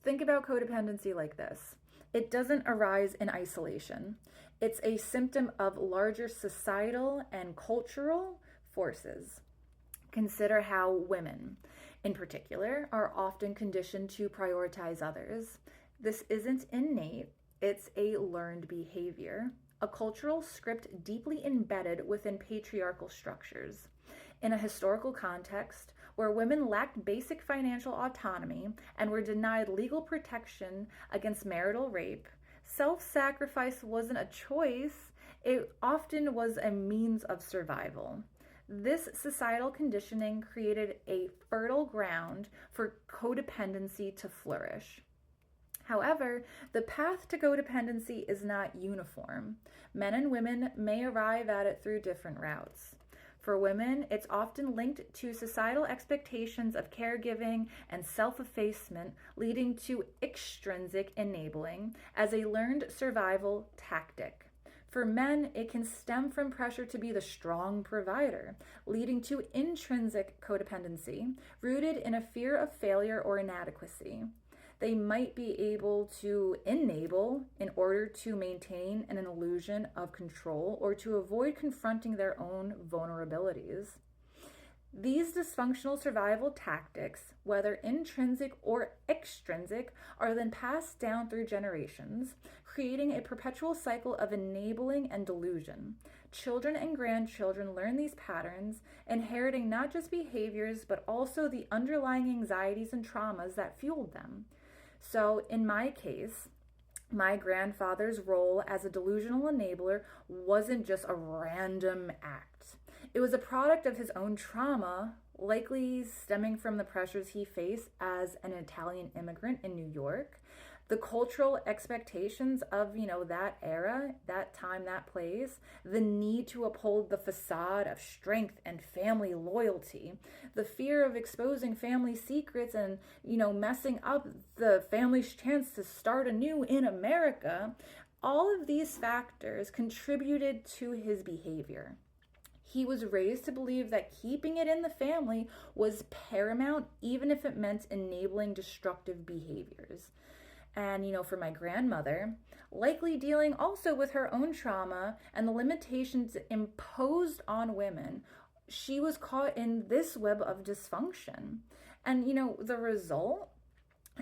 Think about codependency like this. It doesn't arise in isolation. It's a symptom of larger societal and cultural forces. Consider how women, in particular, are often conditioned to prioritize others. This isn't innate, it's a learned behavior, a cultural script deeply embedded within patriarchal structures. In a historical context where women lacked basic financial autonomy and were denied legal protection against marital rape, self sacrifice wasn't a choice, it often was a means of survival. This societal conditioning created a fertile ground for codependency to flourish. However, the path to codependency is not uniform. Men and women may arrive at it through different routes. For women, it's often linked to societal expectations of caregiving and self effacement, leading to extrinsic enabling as a learned survival tactic. For men, it can stem from pressure to be the strong provider, leading to intrinsic codependency, rooted in a fear of failure or inadequacy. They might be able to enable in order to maintain an illusion of control or to avoid confronting their own vulnerabilities. These dysfunctional survival tactics, whether intrinsic or extrinsic, are then passed down through generations, creating a perpetual cycle of enabling and delusion. Children and grandchildren learn these patterns, inheriting not just behaviors, but also the underlying anxieties and traumas that fueled them. So, in my case, my grandfather's role as a delusional enabler wasn't just a random act. It was a product of his own trauma, likely stemming from the pressures he faced as an Italian immigrant in New York. The cultural expectations of, that era, that time, that place, the need to uphold the facade of strength and family loyalty, the fear of exposing family secrets and, messing up the family's chance to start anew in America, all of these factors contributed to his behavior. He was raised to believe that keeping it in the family was paramount, even if it meant enabling destructive behaviors. And, for my grandmother, likely dealing also with her own trauma and the limitations imposed on women, she was caught in this web of dysfunction. And, the result?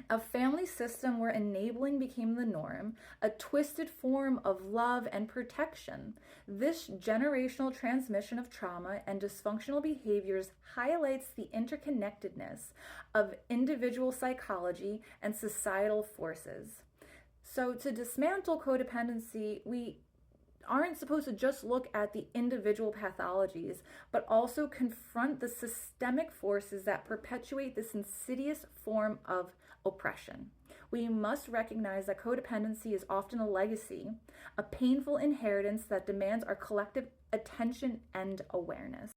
A family system where enabling became the norm, a twisted form of love and protection. This generational transmission of trauma and dysfunctional behaviors highlights the interconnectedness of individual psychology and societal forces. So, to dismantle codependency, we aren't supposed to just look at the individual pathologies, but also confront the systemic forces that perpetuate this insidious form of oppression. We must recognize that codependency is often a legacy, a painful inheritance that demands our collective attention and awareness.